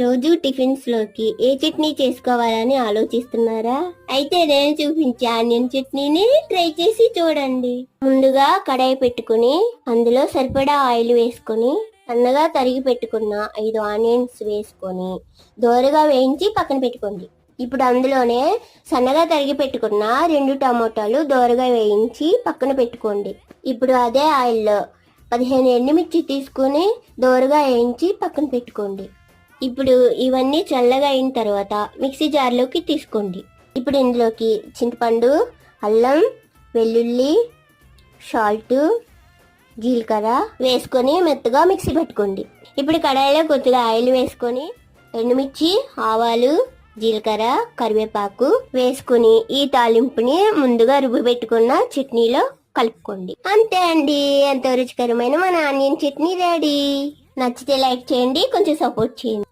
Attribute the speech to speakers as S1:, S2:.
S1: రోజు టిఫిన్స్ లోకి ఏ చట్నీ చేసుకోవాలని ఆలోచిస్తున్నారా? అయితే నేను చూపించే ఆనియన్ చట్నీని ట్రై చేసి చూడండి. ముందుగా కడాయి పెట్టుకుని అందులో సరిపడా ఆయిల్ వేసుకుని సన్నగా తరిగి పెట్టుకున్న 5 ఆనియన్స్ వేసుకొని దోరగా వేయించి పక్కన పెట్టుకోండి. ఇప్పుడు అందులోనే సన్నగా తరిగి పెట్టుకున్న 2 టమోటాలు దోరగా వేయించి పక్కన పెట్టుకోండి. ఇప్పుడు అదే ఆయిల్లో 15 ఎండుమిర్చి తీసుకుని దోరగా వేయించి పక్కన పెట్టుకోండి. ఇప్పుడు ఇవన్నీ చల్లగా అయిన తర్వాత మిక్సీ జార్లోకి తీసుకోండి. ఇప్పుడు ఇందులోకి చింతపండు, అల్లం, వెల్లుల్లి, సాల్ట్, జీలకర్ర వేసుకొని మెత్తగా మిక్సీ పట్టుకోండి. ఇప్పుడు కడాయిలో కొద్దిగా ఆయిల్ వేసుకొని ఎండుమిర్చి, ఆవాలు, జీలకర్ర, కరివేపాకు వేసుకుని ఈ తాలింపుని ముందుగా రుబ్బి పెట్టుకున్న చట్నీలో కలుపుకోండి. అంతే అండి, ఎంతో రుచికరమైన మన ఆనియన్ చట్నీ రెడీ. నచ్చితే లైక్ చేయండి, కొంచెం సపోర్ట్ చేయండి.